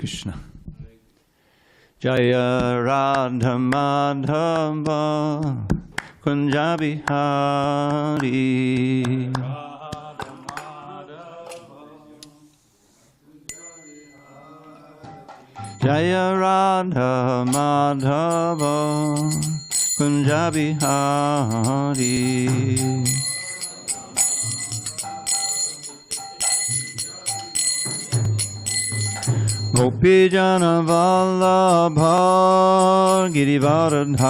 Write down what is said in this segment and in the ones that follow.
Krishna. Jaya Radha Madhava Kunja Bihari. Jaya Radha Madhava Kunja Bihari. Gopi Jana Vallabha Girivaradhari.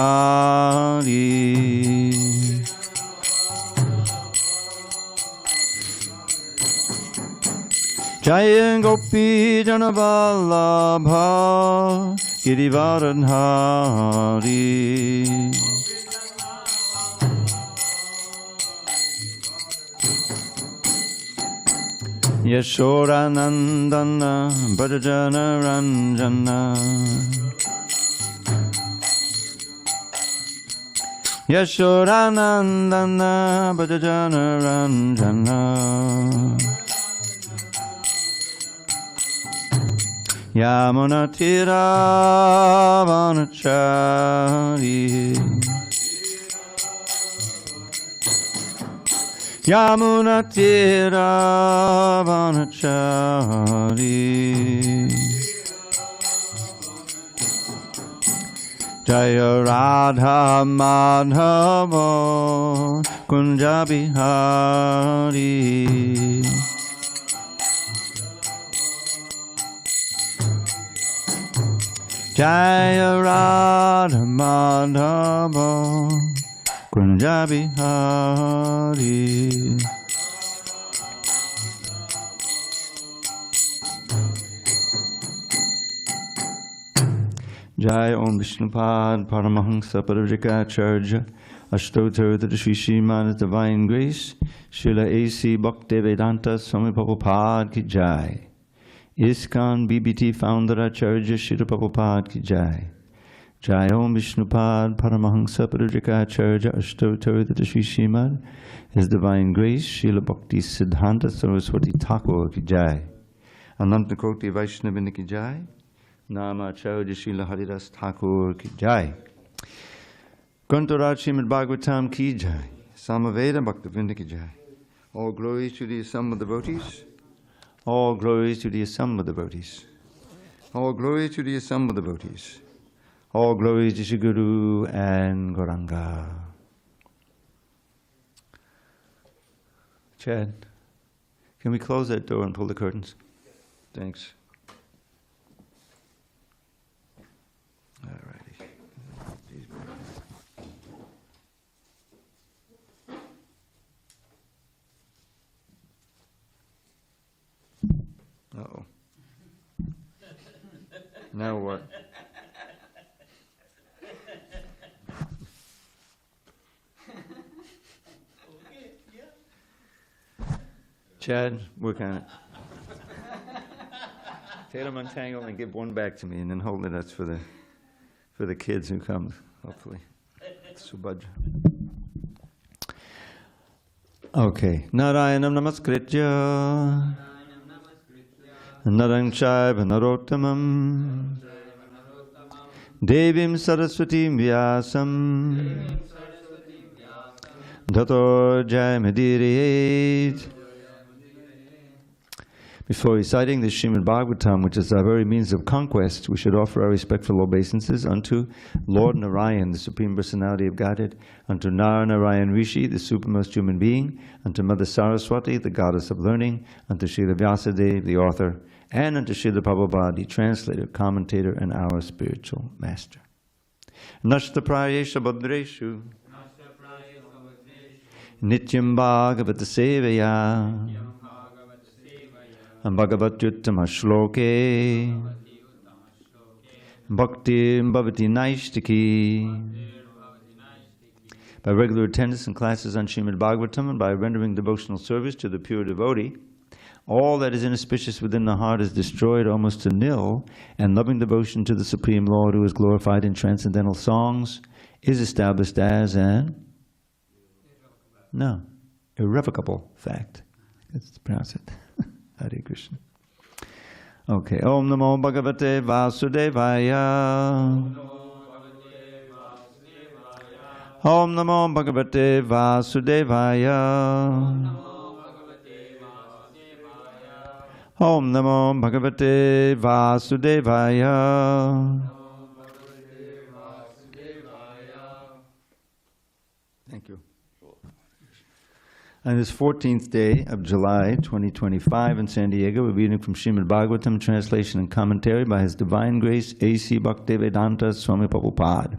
Jaya Gopi Jana Vallabha Girivaradhari. Yashodanandana Bhajana Ranjana. Yashodanandana Bhajana Ranjana. Yamunatira Vanachari. Yamunatira Vanachari. Jaya Radha Madhava Kunja Bihari. Jaya Radha Madhava Kunja Bihari. Jai Om Vishnupad Paramahansa Parajikacharya Ashtotar to the Sri Srimad Divine Grace Srila A.C. Bhakti Vedanta Swami Prabhupada Ki Jai. ISKCON BBT Founder Acharya Srila Prabhupada Ki Jai. Jai Om Vishnupad Paramahansa Parajikacharya Ashtotar to the Sri Srimad His Divine Grace Srila Bhakti Siddhanta Saraswati Thakur Ki Jai. Ananta Koti Vaishnavini Ki Jai. Nama Acharya Srila Haridas Thakur Ki Jai. Grantaraj Srimad Bhagavatam Ki Jai. Samaveda Bhaktivinoda Ki Jai. All glories to the assembled devotees. All glories to the assembled devotees. All glories to the assembled devotees. All glories to Shri Guru and Gauranga. Chad, can we close that door and pull the curtains? Thanks. All righty. Uh-oh. Now what? Chad, work on it. Take them untangled and give one back to me, and then hold it. That's for the kids who come, hopefully. Subhadra. Okay. Narayanam namaskritya. Narang chaiva narottamam. Devim saraswatim vyasam. Dhato jayamediriet. Before reciting the Srimad Bhagavatam, which is our very means of conquest, we should offer our respectful obeisances unto Lord Narayan, the Supreme Personality of Godhead, unto Narayan Rishi, the supermost human being, unto Mother Saraswati, the Goddess of Learning, unto Srila Vyasadeva, the author, and unto Srila Prabhupada, the translator, commentator, and our spiritual master. Nashta prayesha badreshu nityam bhagavata sevaya Bhagavatyuttama shloke Bhakti bhavati naishtiki. By regular attendance in classes on Srimad Bhagavatam and by rendering devotional service to the pure devotee, all that is inauspicious within the heart is destroyed almost to nil, and loving devotion to the Supreme Lord, who is glorified in transcendental songs, is established as an irrevocable fact. Let's pronounce it. Hare Krishna. Okay. Om Namo Bhagavate Vasudevaya. Om Namo Bhagavate Vasudevaya. Om Namo Bhagavate Vasudevaya. Thank you. On this 14th day of July 2025 in San Diego, we're reading from Srimad Bhagavatam, translation and commentary by His Divine Grace A.C. Bhakti Vedanta Swami Prabhupada.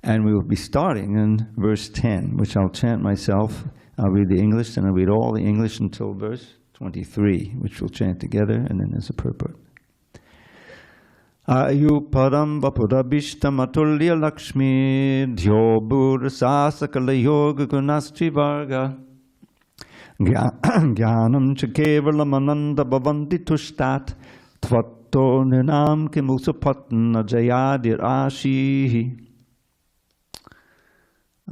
And we will be starting in verse 10, which I'll chant myself. I'll read the English, and I'll read all the English until verse 23, which we'll chant together, and then there's a purport. Ayuparam vapurabhishtam atulya lakshmi dhyobur sasakala yoga gunastri varga Jnanam cha kevalam ananda bhavanti tushtat tvatto nirnam kimusapatna jayadir ashihi.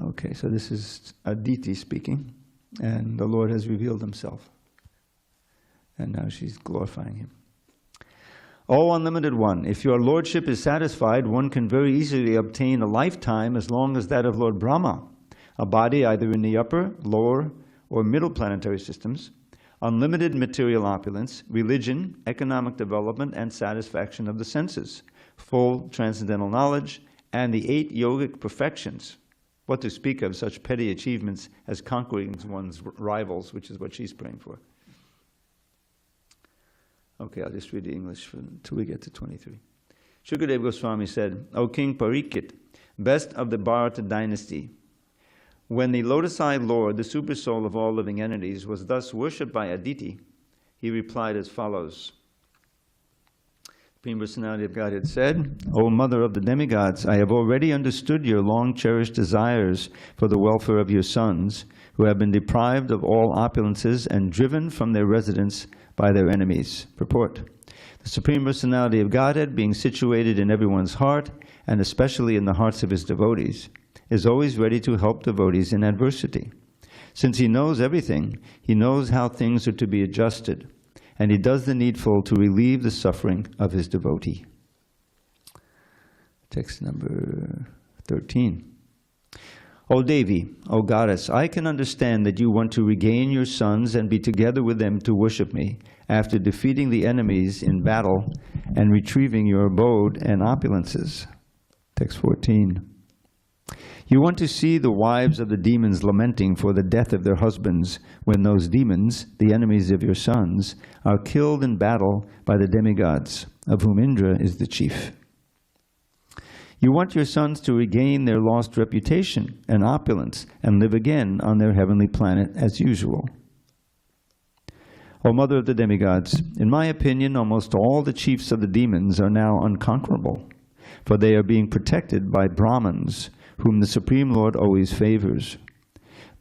Okay, so this is Aditi speaking, and the Lord has revealed himself. And now she's glorifying him. O Unlimited One, if your Lordship is satisfied, one can very easily obtain a lifetime as long as that of Lord Brahma, a body either in the upper, lower, or middle planetary systems, unlimited material opulence, religion, economic development, and satisfaction of the senses, full transcendental knowledge, and the 8 yogic perfections. What to speak of such petty achievements as conquering one's rivals, which is what she's praying for. Okay, I'll just read the English until we get to 23. Shukadeva Goswami said, O King Parikshit, best of the Bharata dynasty, when the lotus-eyed Lord, the supersoul of all living entities, was thus worshipped by Aditi, he replied as follows. The Supreme Personality of Godhead said, O Mother of the demigods, I have already understood your long-cherished desires for the welfare of your sons, who have been deprived of all opulences and driven from their residence by their enemies. Purport. The Supreme Personality of Godhead, being situated in everyone's heart, and especially in the hearts of his devotees, is always ready to help devotees in adversity. Since he knows everything, he knows how things are to be adjusted, and he does the needful to relieve the suffering of his devotee. Text number 13. O Devi, O Goddess, I can understand that you want to regain your sons and be together with them to worship me, after defeating the enemies in battle and retrieving your abode and opulences. Text 14. You want to see the wives of the demons lamenting for the death of their husbands when those demons, the enemies of your sons, are killed in battle by the demigods, of whom Indra is the chief. You want your sons to regain their lost reputation and opulence and live again on their heavenly planet as usual. O Mother of the demigods, in my opinion, almost all the chiefs of the demons are now unconquerable, for they are being protected by Brahmins, whom the Supreme Lord always favors.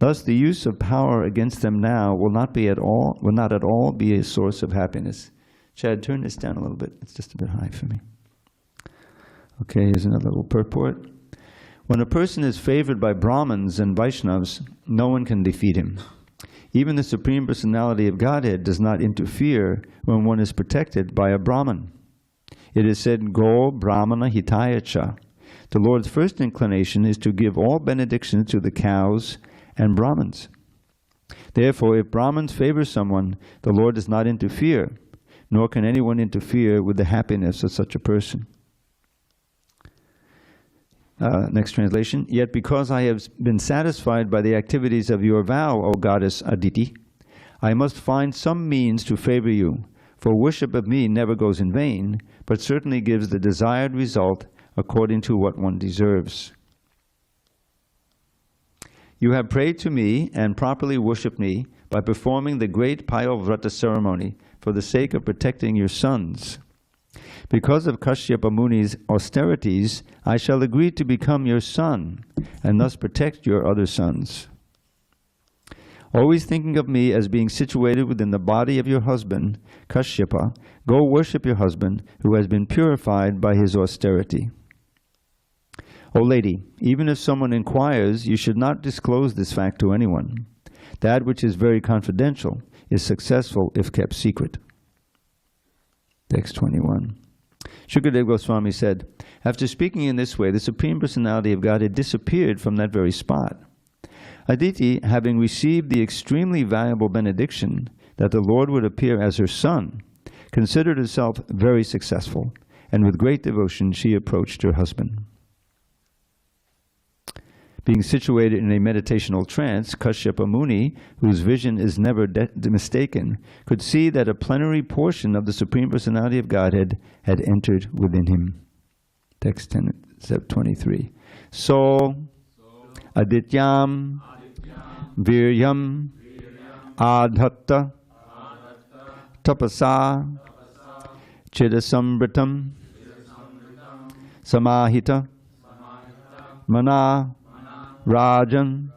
Thus, the use of power against them now will not at all be a source of happiness. Chad, turn this down a little bit. It's just a bit high for me. Okay, here's another little purport. When a person is favored by Brahmins and Vaishnavas, no one can defeat him. Even the Supreme Personality of Godhead does not interfere when one is protected by a Brahmin. It is said, Go Brahmana Hitaya Cha. The Lord's first inclination is to give all benedictions to the cows and Brahmins. Therefore, if Brahmins favor someone, the Lord does not interfere, nor can anyone interfere with the happiness of such a person. Next translation. Yet because I have been satisfied by the activities of your vow, O Goddess Aditi, I must find some means to favor you, for worship of me never goes in vain, but certainly gives the desired result according to what one deserves. You have prayed to me and properly worshipped me by performing the great Payovrata ceremony for the sake of protecting your sons. Because of Kashyapa Muni's austerities, I shall agree to become your son and thus protect your other sons. Always thinking of me as being situated within the body of your husband, Kashyapa, go worship your husband who has been purified by his austerity. O lady, even if someone inquires, you should not disclose this fact to anyone. That which is very confidential is successful if kept secret. Text 21. Shukadeva Goswami said, after speaking in this way, the Supreme Personality of Godhead disappeared from that very spot. Aditi, having received the extremely valuable benediction that the Lord would appear as her son, considered herself very successful, and with great devotion she approached her husband. Being situated in a meditational trance, Kashyapa Muni, whose vision is never mistaken, could see that a plenary portion of the Supreme Personality of Godhead had entered within him. Text 10, step 23. So, Adityam, Viryam, Adhatta, Tapasa, Chidasambritam, Samahita, Mana, Rajan,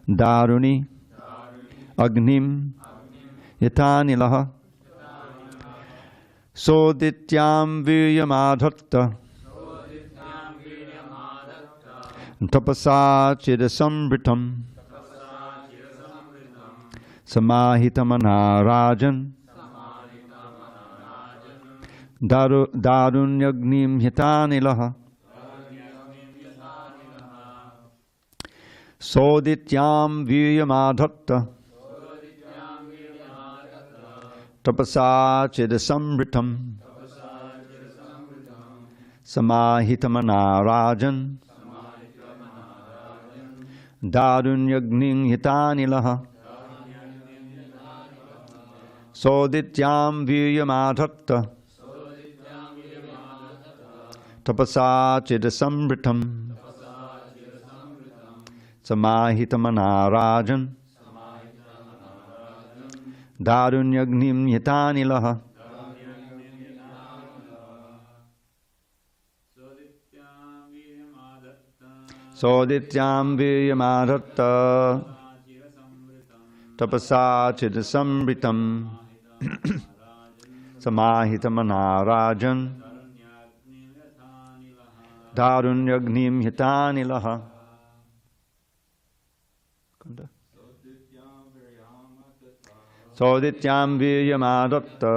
Daruni, Agnim, Yatanilaha, Sodityam Viryamadhatta, Tapasa Chidasambritam, Samahitamana Rajan, Darunyagnim Yatanilaha, Sodityam Viryamadhatta, Tapasa Chidasambritam, Samahitamana Rajan, Darunyagnim Yatanilaha, Sodityam Viryamadhatta, Tapasa Chidasambritam, Samahitamana Rajan, Darunyagnim Yatanilaha, Sodityam Viryamadhatta, Tapasa Chidasambritam, Samahitamana Rajan, Darunyagnim Yatanilaha. Sodityam Viryamadhatta,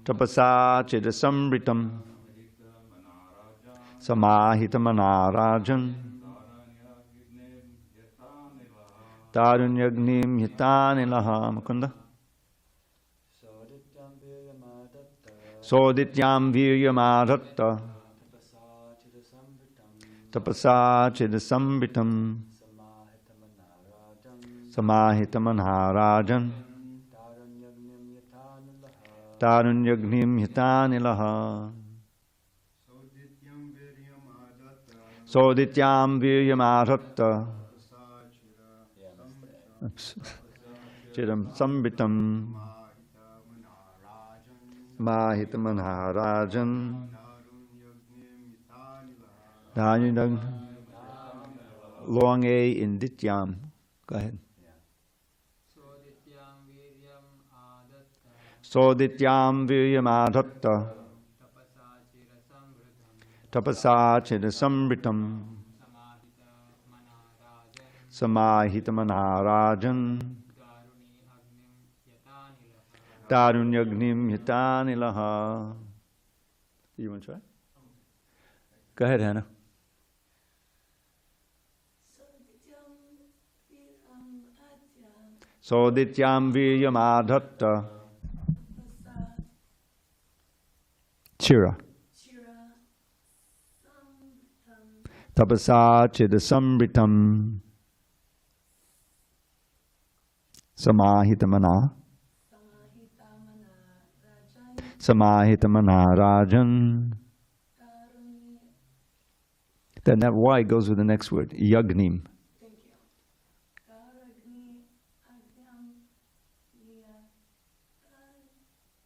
Tapasa Chidasambritam, Samahitamana Rajan, Darunyagnim Yatanilaha. Mukunda. Sodityam Viryamadhatta, Tapasa Chidasambritam, Samahitamana Rajan, Darunyagnim Yatanilaha. Sodityam Viryamadhatta, Chidam Sambritam, Mahitamana Rajan, long A in Dityam. Go ahead. Sodityam Viryamadhatta, Tapasa Chidasambritam, Samahitamana Rajan, Darunyagnim Yatanilaha. You want to try? Go ahead, Hannah. Sodityam Viryamadhatta, Chira, Tapasa Chidasambritam, Samahitamana, Samahitamana Rajan. Then that Y goes with the next word, Yagnim. Thank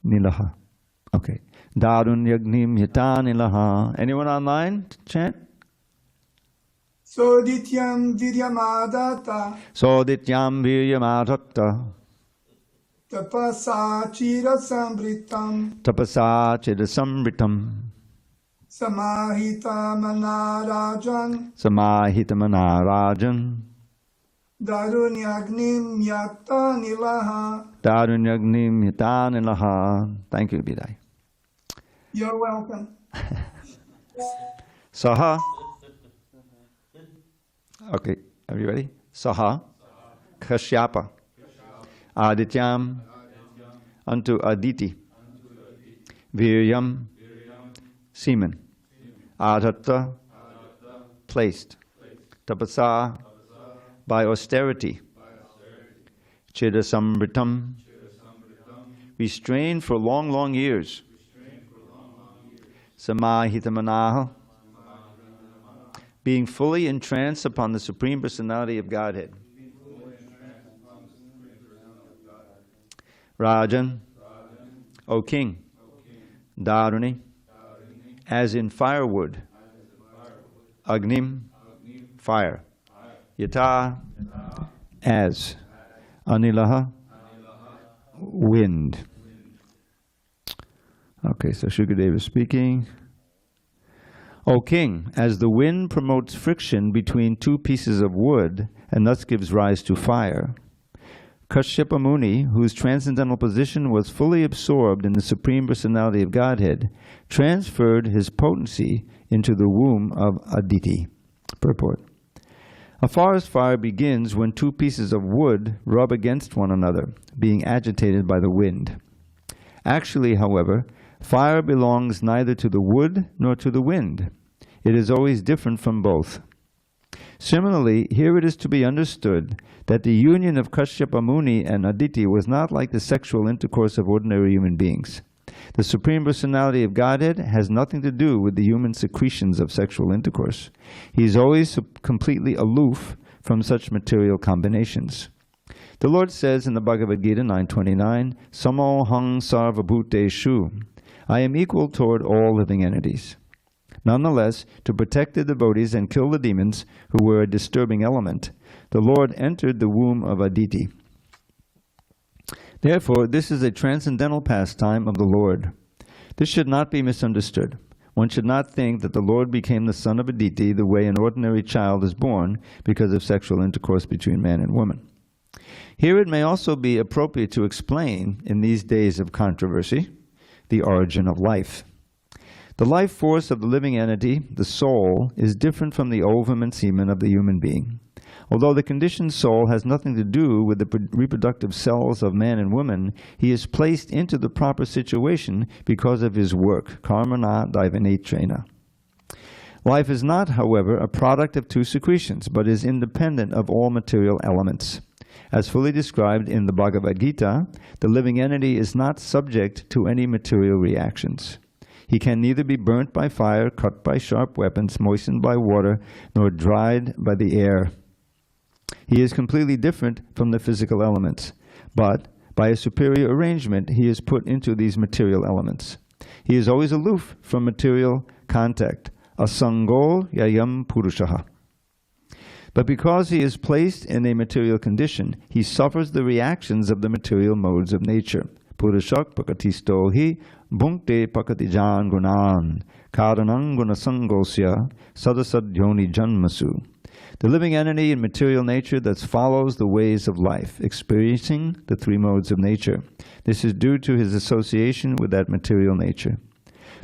you. Nilaha. Okay. Darunyagnim Yatanilaha. Anyone online? Chant. Sodityam Viryamadhatta, Sodityam Viryamadhatta, Tapasa Chidasambritam, Tapasa Chidasambritam, Samahitamana Rajan, Samahitamana Rajan, Darunyagnim yatta nilaha. Darunyagnim yatanilaha. Thank you, Bidai. You're welcome. Saha. Okay, are you ready? Saha. Kashyapa. Adityam. Unto Aditi. Viryam. Semen. Adatta. Placed. Tapasa. By austerity. Chidasamritam. Restrained for long, long years. Samahitamanaha. Being fully entranced upon the Supreme Personality of Godhead. Rajan, O King. Daruni, as in firewood. Agnim, fire. Yata, as. Anilaha, wind. Okay, so Shukadeva is speaking. O King, as the wind promotes friction between two pieces of wood and thus gives rise to fire, Kashyapa Muni, whose transcendental position was fully absorbed in the Supreme Personality of Godhead, transferred his potency into the womb of Aditi. Purport. A forest fire begins when two pieces of wood rub against one another, being agitated by the wind. Actually, however, fire belongs neither to the wood nor to the wind. It is always different from both. Similarly, here it is to be understood that the union of Kashyapa Muni and Aditi was not like the sexual intercourse of ordinary human beings. The Supreme Personality of Godhead has nothing to do with the human secretions of sexual intercourse. He is always completely aloof from such material combinations. The Lord says in the Bhagavad Gita 9:29, Samo hang sarva bhuteshu. I am equal toward all living entities. Nonetheless, to protect the devotees and kill the demons who were a disturbing element, the Lord entered the womb of Aditi. Therefore, this is a transcendental pastime of the Lord. This should not be misunderstood. One should not think that the Lord became the son of Aditi the way an ordinary child is born because of sexual intercourse between man and woman. Here it may also be appropriate to explain, in these days of controversy, the origin of life. The life force of the living entity, the soul, is different from the ovum and semen of the human being. Although the conditioned soul has nothing to do with the reproductive cells of man and woman, he is placed into the proper situation because of his work, karmana daivanetrena. Life is not, however, a product of two secretions, but is independent of all material elements. As fully described in the Bhagavad Gita, the living entity is not subject to any material reactions. He can neither be burnt by fire, cut by sharp weapons, moistened by water, nor dried by the air. He is completely different from the physical elements, but by a superior arrangement, he is put into these material elements. He is always aloof from material contact, asango yayam purushaha. But because he is placed in a material condition, he suffers the reactions of the material modes of nature. Purushak pakatisto hi bhunkte pakatijan gunan karanang gunasangosya sadasadyoni janmasu. The living entity in material nature thus follows the ways of life, experiencing the three modes of nature. This is due to his association with that material nature.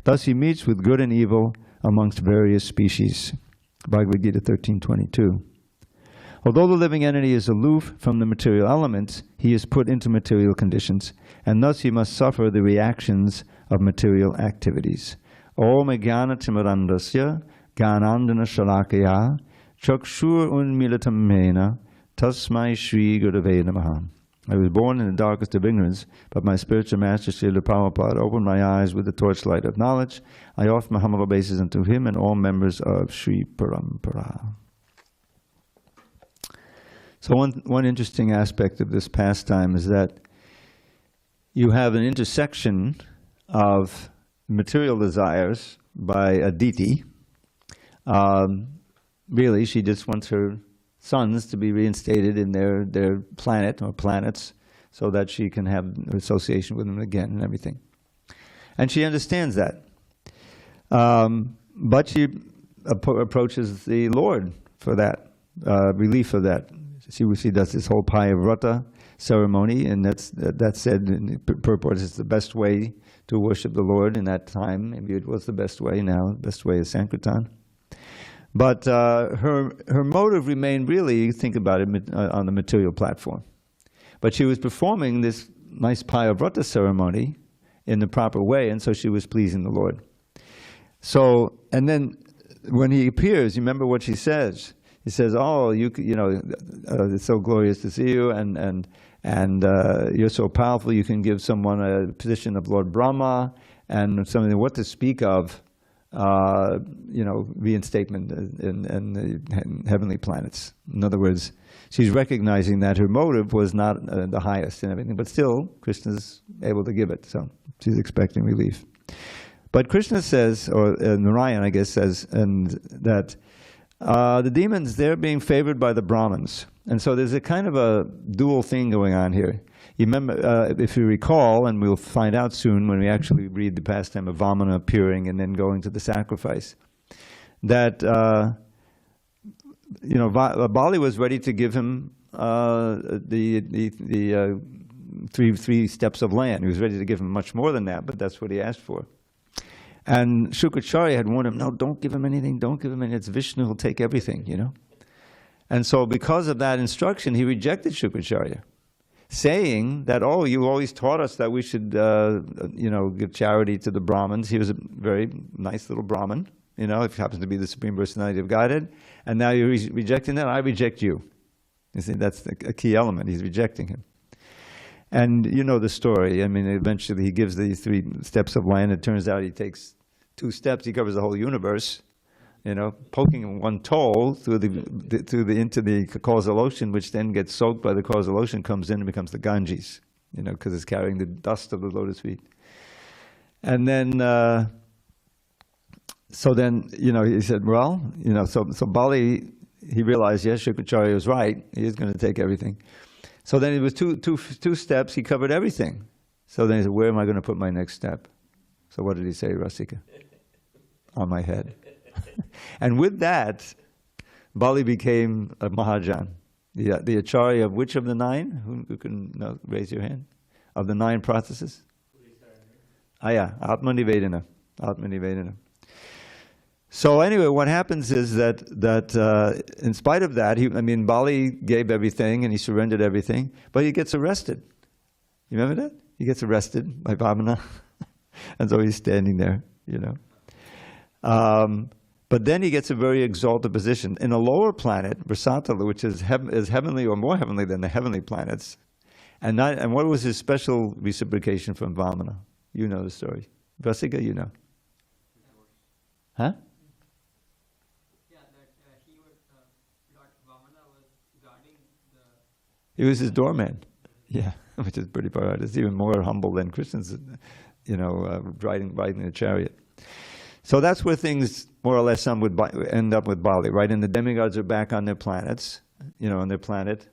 Thus he meets with good and evil amongst various species. Bhagavad Gita 13:22. Although the living entity is aloof from the material elements, he is put into material conditions, and thus he must suffer the reactions of material activities. Om jnana timirandasya jnanandana shalakaya chakshur unmilitam mena tasmai shri gurave namaha. I was born in the darkest of ignorance, but my spiritual master Srila Prabhupada opened my eyes with the torchlight of knowledge. I offer my humble obeisances unto him and all members of Sri Parampara. So one interesting aspect of this pastime is that you have an intersection of material desires by Aditi. Really, she just wants her sons to be reinstated in their planet or planets so that she can have association with them again and everything. And she understands that. But she approaches the Lord for that, relief of that. she does this whole Payavrata ceremony, and that said in purport is the best way to worship the Lord in that time. Maybe it was the best way. Now the best way is Sankirtan. But her motive remained really, think about it, on the material platform. But she was performing this nice Payavrata ceremony in the proper way, and so she was pleasing the Lord. So, and then when he appears, you remember what she says. He says, "Oh, it's so glorious to see you, and you're so powerful. You can give someone a position of Lord Brahma, and something what to speak of, reinstatement in the heavenly planets." In other words, she's recognizing that her motive was not the highest and everything, but still, Krishna's able to give it, so she's expecting relief. But Krishna says, or Narayan, I guess, says, and that the demons, they're being favored by the Brahmins. And so there's a kind of a dual thing going on here. You remember, if you recall, and we'll find out soon when we actually read the pastime of Vamana appearing and then going to the sacrifice, that Bali was ready to give him the three steps of land. He was ready to give him much more than that, but that's what he asked for. And Shukracharya had warned him, no, don't give him anything, don't give him anything. It's Vishnu, he'll take everything, And so because of that instruction, he rejected Shukracharya, saying that, oh, you always taught us that we should, give charity to the Brahmins. He was a very nice little Brahmin, if he happens to be the Supreme Personality of Godhead. And now you're rejecting that, I reject you. You see, that's a key element. He's rejecting him. And you know the story. I mean, eventually he gives these 3 steps of land. It turns out he takes 2 steps. He covers the whole universe, poking one toe into the causal ocean, which then gets soaked by the causal ocean, comes in and becomes the Ganges, because it's carrying the dust of the lotus feet. And then, he said, well, so Bali, he realized, yes, Shukracharya was right. He is going to take everything. So then it was two steps, he covered everything. So then he said, where am I going to put my next step? So what did he say, Rasika? On my head. And with that, Bali became a Mahajan. The Acharya of which of the 9? Who can raise your hand? Of the 9 processes? Atmanivedana. Atmanivedana. So anyway, what happens is that in spite of that, Bali gave everything and he surrendered everything, but he gets arrested. You remember that? He gets arrested by Vamana, and so he's standing there, But then he gets a very exalted position. In a lower planet, Vrasatala, which is heavenly or more heavenly than the heavenly planets, and what was his special reciprocation from Vamana? You know the story. Vasika, you know. Huh? He was his doorman, which is pretty far out. It's even more humble than Krishna's, riding a chariot. So that's where things, more or less, some would end up with Bali, right? And the demigods are back on their planets, on their planet.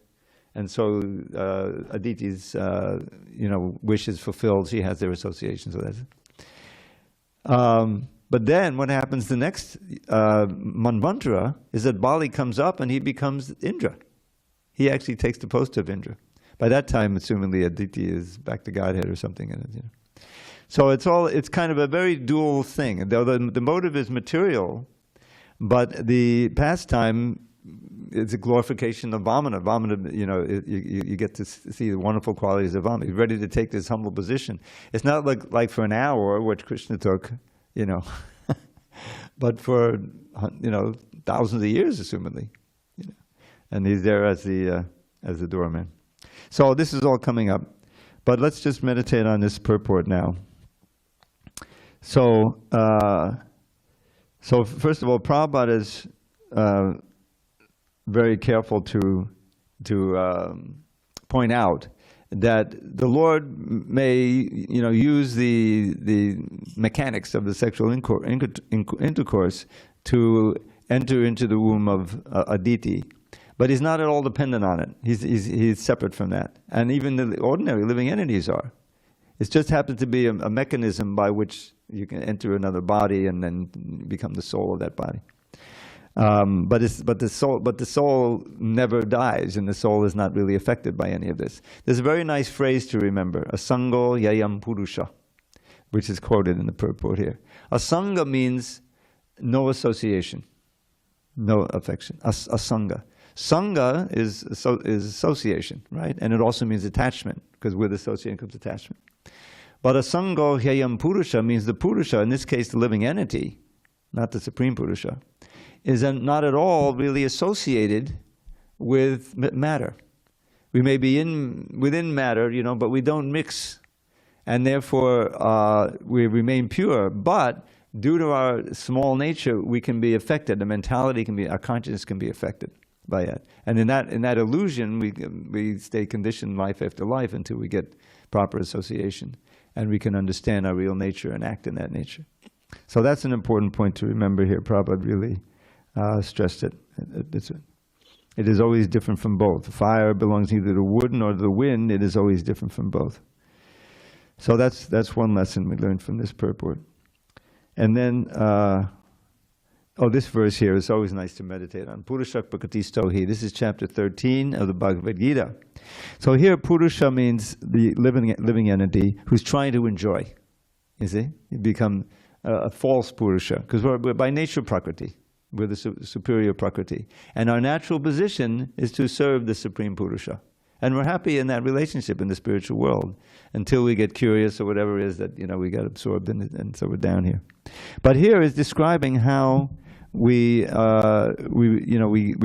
And so Aditi's, wish is fulfilled. She has their association, so that's it. But then what happens the next Manvantara is that Bali comes up and he becomes Indra. He actually takes the post of Indra. By that time, assumingly Aditi is back to Godhead or something in it. So it's kind of a very dual thing. Though the motive is material, but the pastime is a glorification of Vamana. Vamana, you get to see the wonderful qualities of Vamana. He's ready to take this humble position. It's not like for an hour, which Krishna took, but for thousands of years, assumedly. And he's there as the doorman. So this is all coming up, but let's just meditate on this purport now. So, first of all, Prabhupada is very careful to point out that the Lord may use the mechanics of the sexual intercourse to enter into the womb of Aditi. But he's not at all dependent on it. He's separate from that. And even the ordinary living entities are. It just happens to be a mechanism by which you can enter another body and then become the soul of that body. But the soul never dies, and the soul is not really affected by any of this. There's a very nice phrase to remember: asango yayam purusha, which is quoted in the purport here. Asanga means no association, no affection. Asanga. Sangha is association, right? And it also means attachment, because with association comes attachment. But asango hyayam purusha means the purusha, in this case the living entity, not the supreme purusha, is not at all really associated with matter. We may be within matter, but we don't mix, and therefore we remain pure. But due to our small nature, we can be affected. The mentality can be, our consciousness can be affected by it. And in that illusion, we stay conditioned life after life until we get proper association, and we can understand our real nature and act in that nature. So that's an important point to remember here. Prabhupada really stressed it. It is always different from both. Fire belongs neither to the wood nor to the wind. It is always different from both. So that's one lesson we learned from this purport. And then, this verse here is always nice to meditate on. Purushak Bhakati Stohi. This is chapter 13 of the Bhagavad Gita. So here, Purusha means the living entity who's trying to enjoy. You see? You become a false Purusha, because we're by nature Prakriti. We're the superior Prakriti. And our natural position is to serve the Supreme Purusha. And we're happy in that relationship in the spiritual world until we get curious or whatever it is that, we got absorbed in it, and so we're down here. But here is describing how we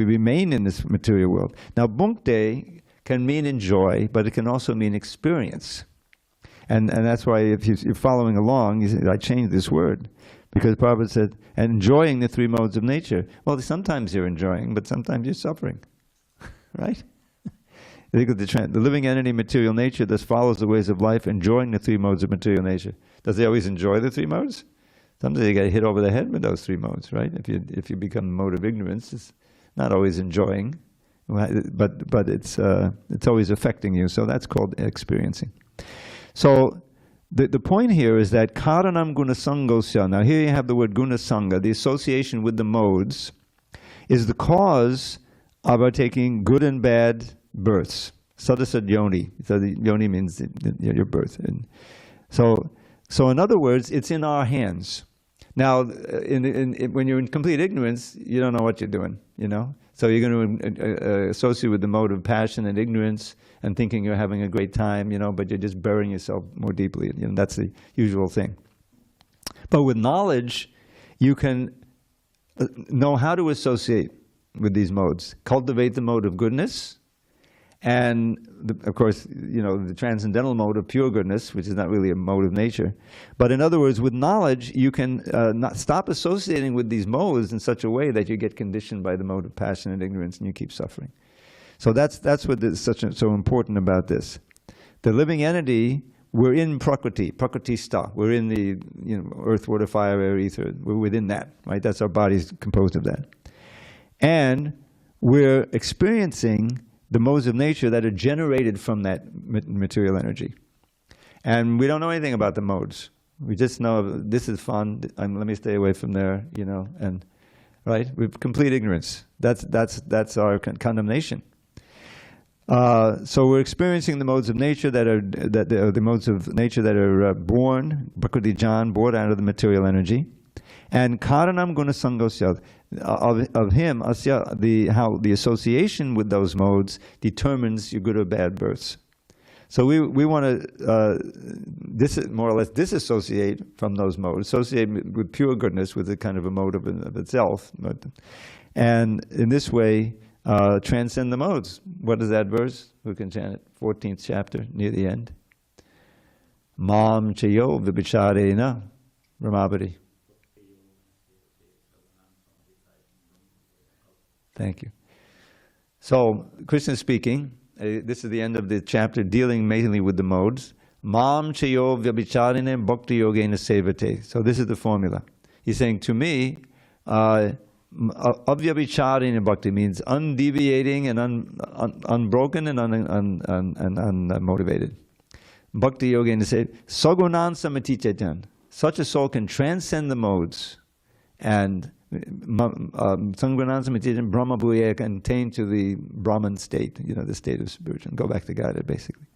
remain in this material world. Now, bhukti can mean enjoy, but it can also mean experience. And that's why if you're following along, I changed this word, because Prabhupada said, enjoying the three modes of nature. Well, sometimes you're enjoying, but sometimes you're suffering, right? The living entity, material nature, thus follows the ways of life, enjoying the three modes of material nature. Does he always enjoy the three modes? Sometimes you get hit over the head with those three modes, right? If you become the mode of ignorance, it's not always enjoying, but it's always affecting you. So that's called experiencing. So the point here is that karanam gunasangosya. Now here you have the word gunasanga. The association with the modes is the cause of our taking good and bad births. Sadasad yoni. So the yoni means your birth. And so in other words, it's in our hands. Now, when you're in complete ignorance, you don't know what you're doing, So you're going to associate with the mode of passion and ignorance and thinking you're having a great time, but you're just burying yourself more deeply. That's the usual thing. But with knowledge, you can know how to associate with these modes. Cultivate the mode of goodness, and of course, the transcendental mode of pure goodness, which is not really a mode of nature. But in other words, with knowledge, you can not stop associating with these modes in such a way that you get conditioned by the mode of passion and ignorance, and you keep suffering. So that's what is so important about this. The living entity, we're in Prakriti, Prakriti-stha. We're in the earth, water, fire, air, ether. We're within that, right? That's our body's composed of that. And we're experiencing the modes of nature that are generated from that material energy. And we don't know anything about the modes. We just know this is fun, let me stay away from there, and right? With complete ignorance. That's our condemnation. So we're experiencing the modes of nature that are born, Prakriti Jan, born out of the material energy. And karanam gunasangosya, of him, asya, how the association with those modes determines your good or bad births. So we want to more or less disassociate from those modes, associate with pure goodness, with a kind of a mode of itself, and in this way transcend the modes. What is that verse? Who can chant it? 14th chapter, near the end. Mam chayo vibhicharena Ramabhati. Thank you. So, Krishna is speaking. This is the end of the chapter, dealing mainly with the modes. Mam chayo vyabhicharine bhakti yogena sevate. So this is the formula. He's saying, to me, avyabhicharine bhakti means undeviating and unbroken and unmotivated. Bhakti yogena sevate. Sagunan samatichetan. Such a soul can transcend the modes and Sangranam Samitijam Brahma Bhuya can attain to the Brahman state, the state of spiritual, go back to Godhead, basically.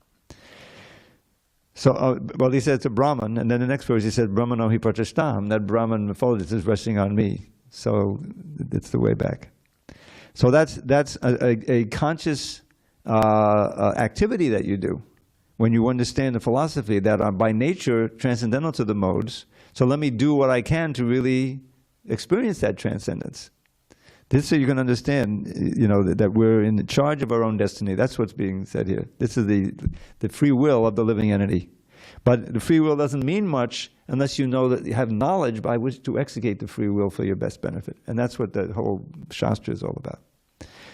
So, well, he said to Brahman, and then the next verse he said, Brahmano hi pratistham, that Brahman effulgence is resting on me. So, it's the way back. So that's a conscious activity that you do when you understand the philosophy that are by nature transcendental to the modes. So let me do what I can to really experience that transcendence. This is so you can understand, that we're in charge of our own destiny. That's what's being said here. This is the free will of the living entity. But the free will doesn't mean much unless you know that you have knowledge by which to execute the free will for your best benefit. And that's what the whole Shastra is all about.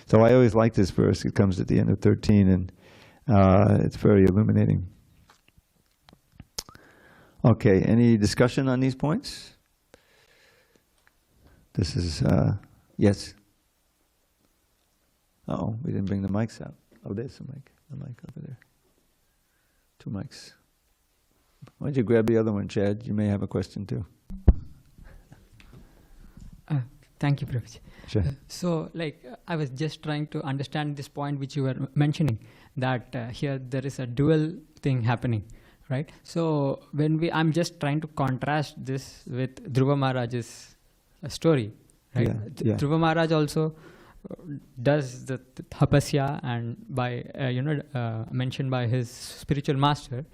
So I always like this verse. It comes at the end of 13, and it's very illuminating. Okay, any discussion on these points? This is, yes? Uh-oh, we didn't bring the mics out. Oh, there's the mic over there. 2 mics. Why don't you grab the other one, Chad? You may have a question too. Thank you, Prabhuji. Sure. So, I was just trying to understand this point which you were mentioning, that here there is a dual thing happening, right? So, I'm just trying to contrast this with Dhruva Maharaj's story, right? Yeah. Dhruva Maharaj also does the tapasya and by, mentioned by his spiritual master,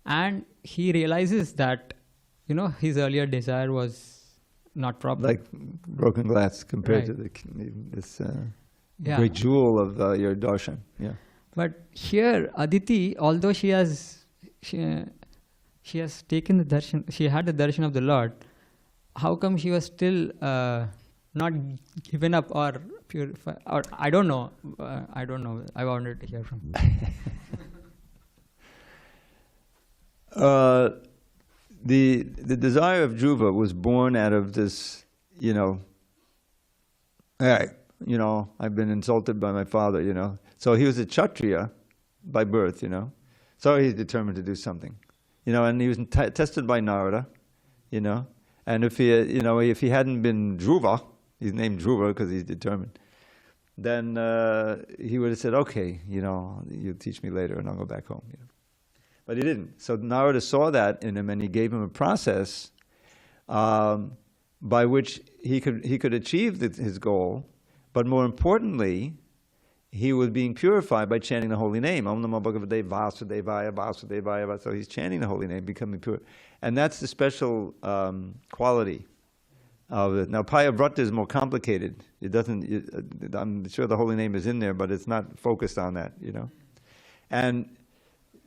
and he realizes that, his earlier desire was not proper. Like broken glass compared Right. to this great jewel of your darshan. Yeah. But here, Aditi, although she has taken the darshan, she had the darshan of the Lord, how come she was still not given up or purified? Or I don't know. I wanted to hear from you. The desire of Dhruva was born out of this, hey, I've been insulted by my father, So he was a Kshatriya by birth, So he's determined to do something, and he was tested by Narada, And if he hadn't been Dhruva, he's named Dhruva because he's determined, then he would have said, okay, you'll teach me later and I'll go back home, But he didn't. So Narada saw that in him, and he gave him a process by which he could achieve his goal. But more importantly, he was being purified by chanting the holy name. Om Namo Bhagavate Vasudevaya, Vasudevaya. So he's chanting the holy name, becoming pure. And that's the special quality of it. Now, Payavrata is more complicated. It doesn't. I'm sure the holy name is in there, but it's not focused on that. And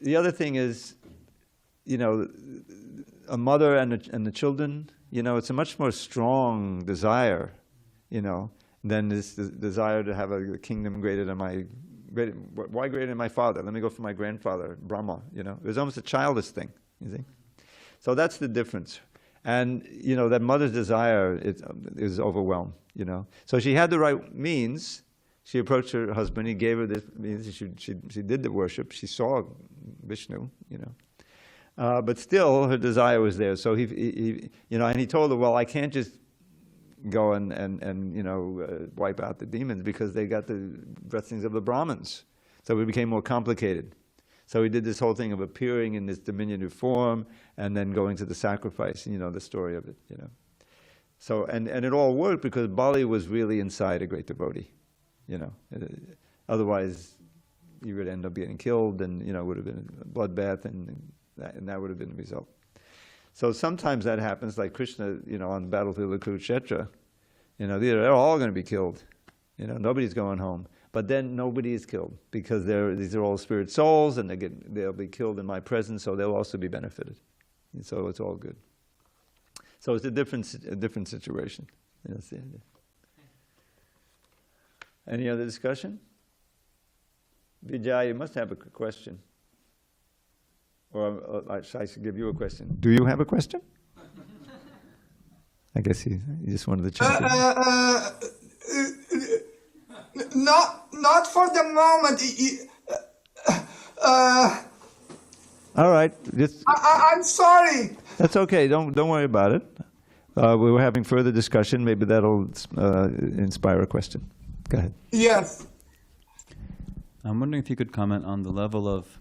the other thing is, a mother and the children, it's a much more strong desire, than this desire to have a kingdom greater than why greater than my father? Let me go for my grandfather, Brahma, It was almost a childish thing, you see. So that's the difference. And, that mother's desire is overwhelmed, So she had the right means. She approached her husband. He gave her this means. She did the worship. She saw Vishnu, but still her desire was there. So he and he told her, well, I can't just go and wipe out the demons because they got the blessings of the Brahmins. So it became more complicated. So he did this whole thing of appearing in this diminutive form and then going to the sacrifice. The story of it. So and it all worked because Bali was really inside a great devotee. Otherwise you would end up getting killed, and it would have been a bloodbath, and that would have been the result. So sometimes that happens, like Krishna, on the battlefield of Kurukshetra. They're all going to be killed. Nobody's going home. But then nobody is killed because these are all spirit souls, and they'll be killed in my presence, so they'll also be benefited. And so it's all good. So it's a different situation. That's the idea. Any other discussion? Vijay, you must have a question. Or I should give you a question. Do you have a question? I guess he just wanted to check. Not for the moment. All right. I'm sorry. That's okay. Don't worry about it. we were having further discussion. Maybe that'll inspire a question. Go ahead. Yes. I'm wondering if you could comment on the level of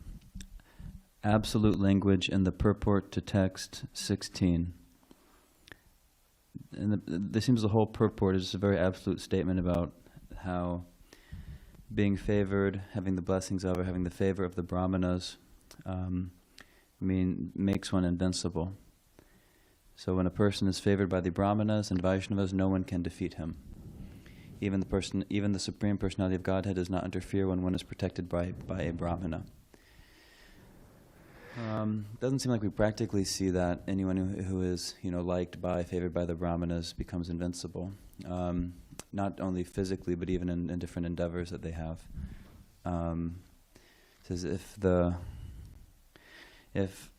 absolute language in the purport to text 16. And there seems the whole purport is a very absolute statement about how being favored, having the blessings of, or having the favor of the brahmanas, makes one invincible. So when a person is favored by the brahmanas and Vaishnavas, no one can defeat him. Even the Supreme Personality of Godhead does not interfere when one is protected by a brahmana. Doesn't seem like we practically see that anyone who is liked by, favored by the brahmanas becomes invincible. Not only physically, but even in different endeavors that they have. It says if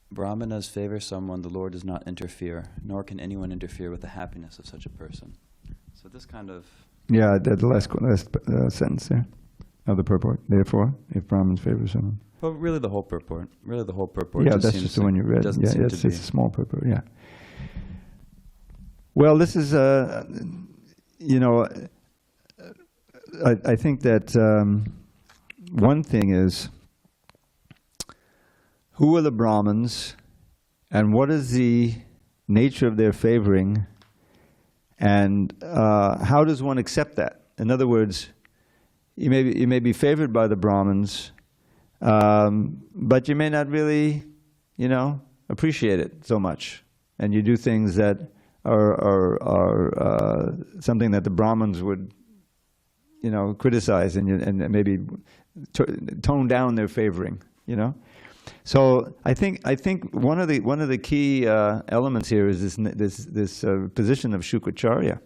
brahmanas favor someone, the Lord does not interfere, nor can anyone interfere with the happiness of such a person. So this kind of... Yeah, the last sentence there of the purport. Therefore, if Brahmins favor someone. Well, really the whole purport. Yeah, that's just the one you read. Yeah, it's a small purport, yeah. Well, this is, I think that one thing is, who are the Brahmins, and what is the nature of their favoring, and how does one accept that? In other words, you may be favored by the Brahmins, but you may not really, appreciate it so much, and you do things that are something that the Brahmins would, criticize and maybe tone down their favoring, So I think one of the key elements here is this position of Shukracharya,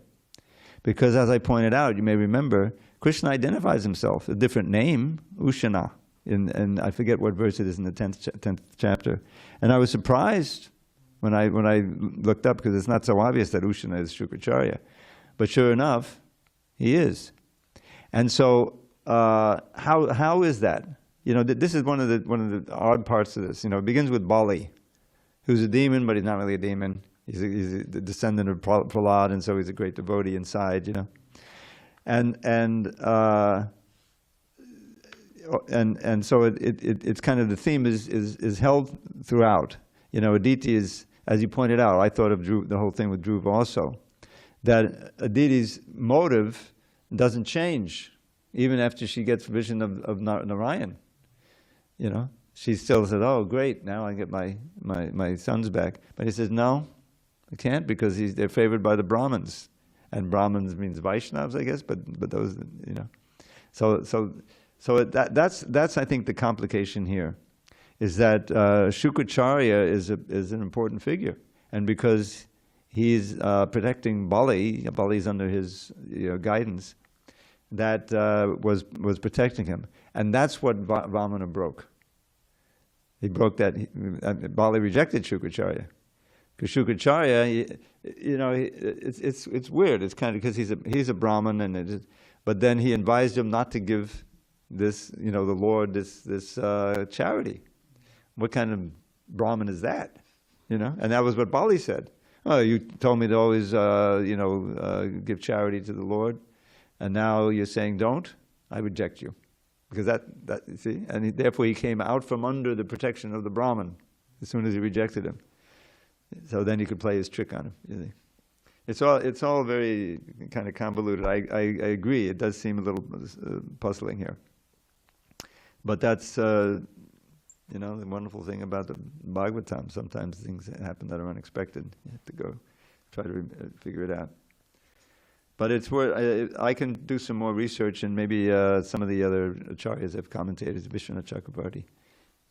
because as I pointed out, you may remember, Krishna identifies himself, a different name, Ushana, and I forget what verse it is in the 10th chapter. And I was surprised when I looked up, because it's not so obvious that Ushana is Shukracharya, but sure enough, he is. And so how is that? This is one of the odd parts of this. It begins with Bali, who's a demon, but he's not really a demon. He's the descendant of Prahlad, and so he's a great devotee inside. And so it's kind of the theme is held throughout. Aditi is, as you pointed out, I thought of the whole thing with Dhruva also, that Aditi's motive doesn't change even after she gets vision of Narayan. She still says, "Oh, great! Now I get my sons back." But he says, "No, I can't, because they're favored by the Brahmins, and Brahmins means Vaishnavas, I guess. But those, So that's I think the complication here, is that Shukracharya is an important figure, and because he's protecting Bali's under his guidance, that was protecting him, and that's what Vamana broke. He broke that. Bali rejected Shukracharya, because Shukracharya, it's weird. It's kind of because he's a Brahmin, but then he advised him not to give this, the Lord this charity. What kind of Brahmin is that? And that was what Bali said. Oh, you told me to always, give charity to the Lord, and now you're saying don't? I reject you. Because that see, and therefore he came out from under the protection of the Brahmin as soon as he rejected him. So then he could play his trick on him. It's all very kind of convoluted. I agree. It does seem a little puzzling here. But that's the wonderful thing about the Bhagavatam. Sometimes things happen that are unexpected. You have to go try to figure it out. But it's worth. I can do some more research, and maybe some of the other acharyas have commentators, Vishwanath Chakravarti,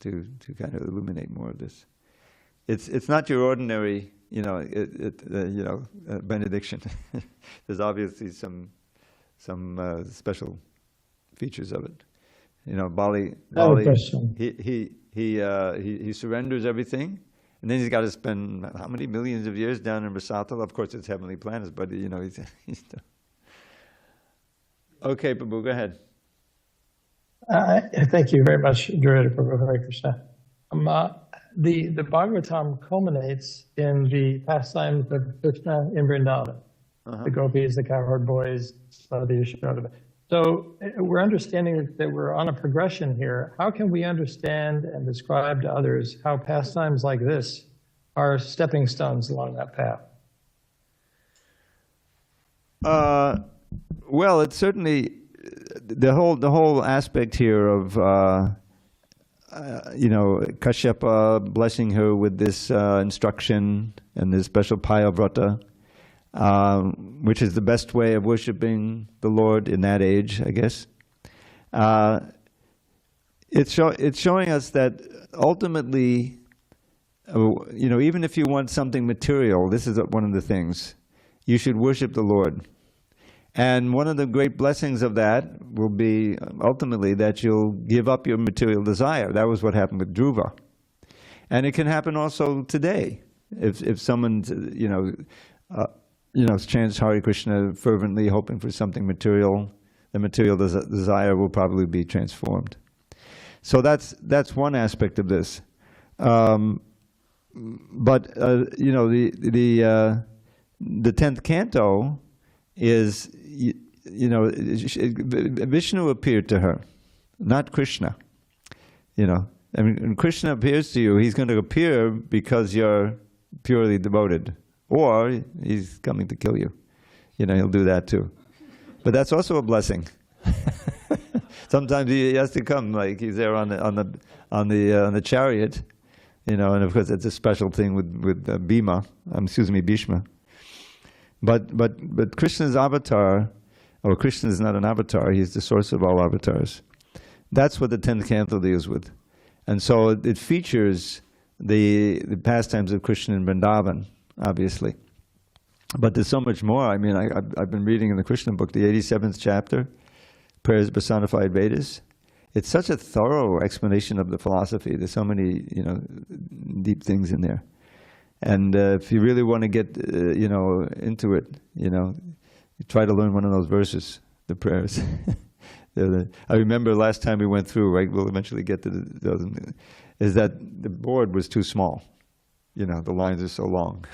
to kind of illuminate more of this. It's not your ordinary, benediction. There's obviously some special features of it. Bali he surrenders everything, and then he's got to spend how many millions of years down in Rasatala? Of course, it's heavenly planets, but he's okay. Prabhu, go ahead. Thank you very much, Dravida Prabhu. Hare Krishna. the Bhagavatam culminates in the pastimes of Krishna in Vrindavan. The gopis, the cowherd boys, the Yashoda. So we're understanding that we're on a progression here. How can we understand and describe to others how pastimes like this are stepping stones along that path? Well, it's certainly the whole aspect here of Kashyapa blessing her with this instruction and this special Payavrata, which is the best way of worshiping the Lord in that age, I guess. It's showing us that ultimately, even if you want something material, this is one of the things, you should worship the Lord. And one of the great blessings of that will be ultimately that you'll give up your material desire. That was what happened with Dhruva. And it can happen also today. If someone, chants Hare Krishna fervently, hoping for something material, the material desire will probably be transformed. So that's one aspect of this. The 10th canto is, Vishnu appeared to her, not Krishna. When Krishna appears to you, he's going to appear because you're purely devoted, or he's coming to kill you. He'll do that too. But that's also a blessing. Sometimes he has to come, like he's there on the chariot, and of course it's a special thing with Bhishma. But Krishna's avatar, or Krishna is not an avatar, he's the source of all avatars. That's what the 10th canto deals with. And so it features the pastimes of Krishna in Vrindavan, obviously. But there's so much more. I mean, I've been reading in the Krishna book, the 87th chapter, Prayers Personified Vedas. It's such a thorough explanation of the philosophy. There's so many, deep things in there. And if you really want to get, into it, you try to learn one of those verses, the prayers. I remember last time we went through, right, we'll eventually get to those, is that the board was too small. The lines are so long.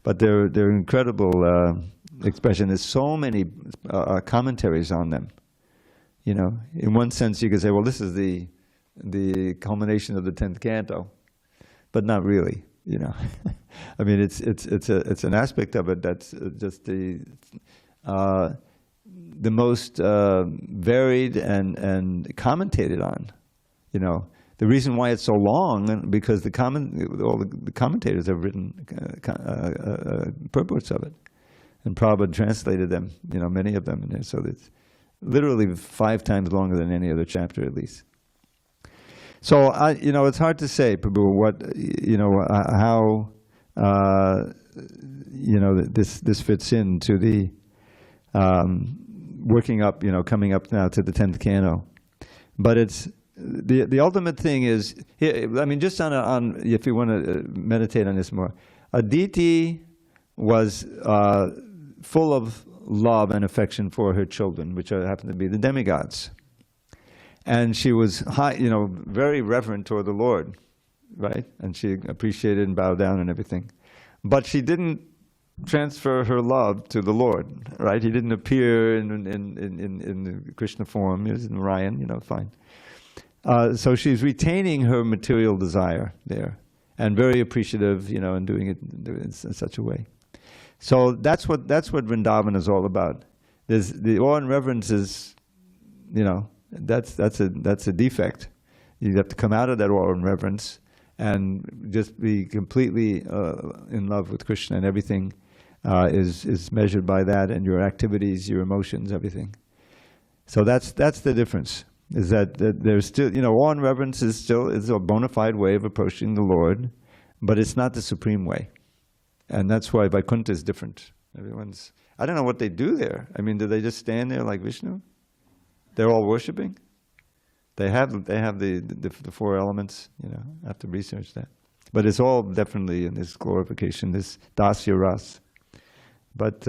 But they're incredible expression. There's so many commentaries on them. In one sense you could say, well, this is the culmination of the 10th canto, but not really. I mean, it's an aspect of it that's just the most varied and commentated on. The reason why it's so long, because all the commentators have written purports of it, and Prabhupada translated them. Many of them in there. So it's literally 5 times longer than any other chapter, at least. So it's hard to say, Prabhu, what how this fits into the working up, coming up now to the 10th canto. But it's the ultimate thing is, I mean, just on if you want to meditate on this more, Aditi was full of love and affection for her children, which happened to be the demigods. And she was very reverent toward the Lord, right? And she appreciated and bowed down and everything. But she didn't transfer her love to the Lord, right? He didn't appear in the Krishna form. He was in Ryan, fine. So she's retaining her material desire there, and very appreciative, and doing it in such a way. So that's what Vrindavan is all about. There's the awe and reverence is, that's a defect. You have to come out of that awe and reverence and just be completely in love with Krishna, and everything is measured by that, and your activities, your emotions, everything. So that's the difference. Is that there's still, awe and reverence is a bona fide way of approaching the Lord, but it's not the supreme way. And that's why Vaikuntha is different. I don't know what they do there. I mean, do they just stand there like Vishnu? They're all worshiping? They have the 4 elements, I have to research that. But it's all definitely in this glorification, this dasya ras. But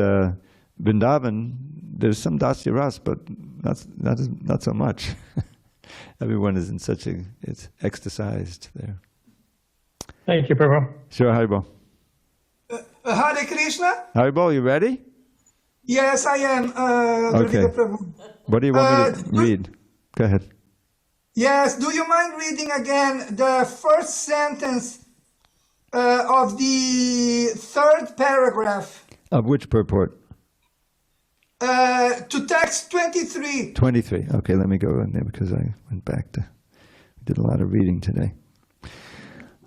Vrindavan, there's some dasya ras, but not so much. Everyone is it's ecstasized there. Thank you, Prabhu. Sure, Haribo. Hare Krishna? Haribo, you ready? Yes, I am, Okay. Dravida Prabhu. What do you want me to read? Go ahead. Yes, do you mind reading again the first sentence of the third paragraph? Of which purport? To text 23. 23. Okay, let me go in there because I went back to, did a lot of reading today.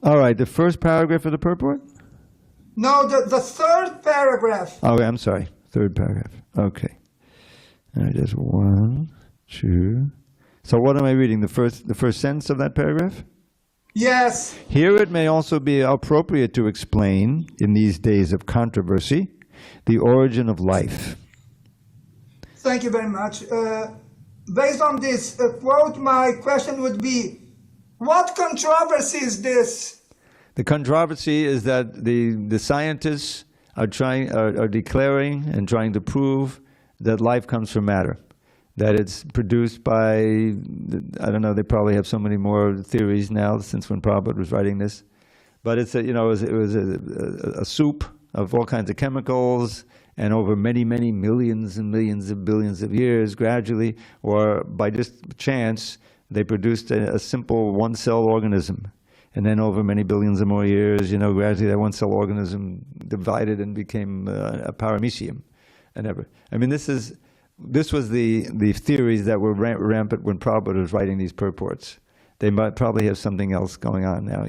All right, the first paragraph of the purport? No, the third paragraph. Oh, I'm sorry. Third paragraph. Okay. All right, there's 1, 2. So what am I reading? The first sentence of that paragraph? Yes. Here it may also be appropriate to explain, in these days of controversy, the origin of life. Thank you very much. Based on this quote, my question would be, what controversy is this? The controversy is that the scientists are declaring and trying to prove that life comes from matter, that it's produced by, I don't know, they probably have so many more theories now since when Prabhupada was writing this, but it's it was a soup of all kinds of chemicals, and over many, many millions and millions of billions of years, gradually, or by just chance, they produced a simple one-cell organism. And then over many billions of more years, gradually that one-cell organism divided and became a paramecium. I mean, this was the theories that were rampant when Prabhupada was writing these purports. They might probably have something else going on now,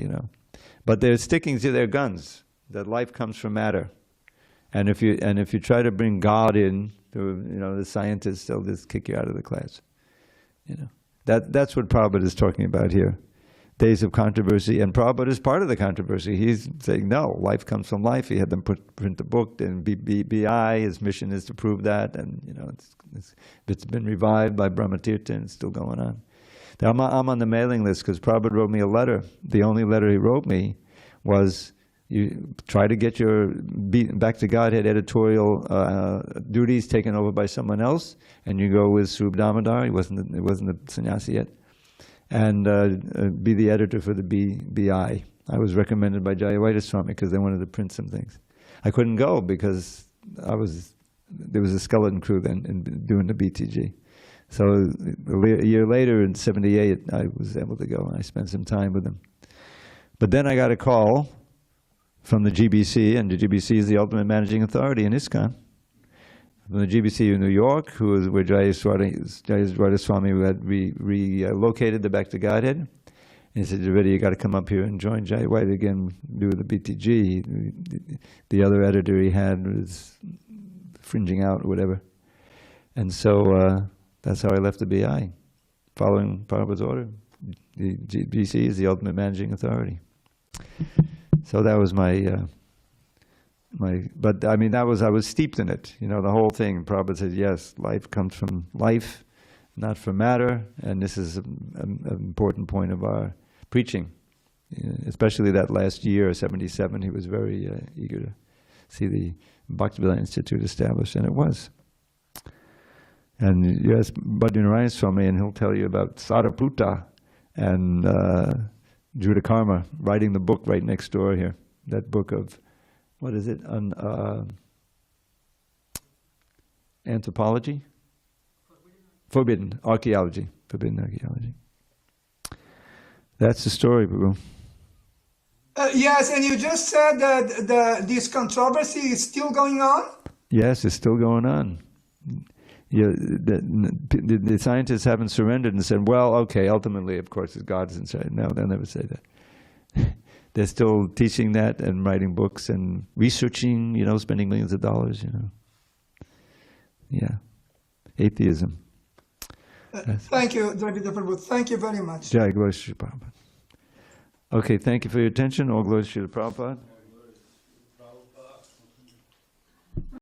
But they're sticking to their guns, that life comes from matter. And if you try to bring God in, the scientists, they'll just kick you out of the class. That's what Prabhupada is talking about here. Days of controversy, and Prabhupada is part of the controversy. He's saying, no, life comes from life. He had them print the book, and BI, his mission is to prove that, and it's been revived by Brahmatirtha, and it's still going on. Now, I'm on the mailing list because Prabhupada wrote me a letter. The only letter he wrote me was, you try to get your Back to Godhead editorial duties taken over by someone else, and you go with Srimad Damodar. He wasn't a sannyasi yet, and be the editor for the BI. I was recommended by Jayavada Swami because they wanted to print some things. I couldn't go because there was a skeleton crew then doing the BTG. So a year later, in '78, I was able to go, and I spent some time with them. But then I got a call from the GBC, and the GBC is the ultimate managing authority in ISKCON. From the GBC in New York, where Jayavada Swami had relocated the Back to Godhead. And he said, Dravida, you got to come up here and join Jayavada again, do the BTG. The other editor he had was fringing out or whatever. And so that's how I left the BI, following Prabhupada's order. The GBC is the ultimate managing authority. So that was but I mean, I was steeped in it, the whole thing. Prabhupada said, yes, life comes from life, not from matter, and this is an important point of our preaching. Especially that last year, 77, he was very eager to see the Bhakti Institute established, and it was. And you ask Bhadrinarayan Swami, and he'll tell you about Sariputta and Judakarma, writing the book right next door here. That book of, what is it, anthropology? Forbidden archaeology. Forbidden archaeology. That's the story, Babu. Yes, and you just said that this controversy is still going on? Yes, it's still going on. The scientists haven't surrendered and said, well, okay, ultimately, of course, God is inside. No, they'll never say that. They're still teaching that and writing books and researching, spending millions of dollars, Yeah. Atheism. Thank you, Dravida Prabhu. Thank you very much. Jai Glory Srila Prabhupada. Okay, thank you for your attention. All glory to Srila Prabhupada.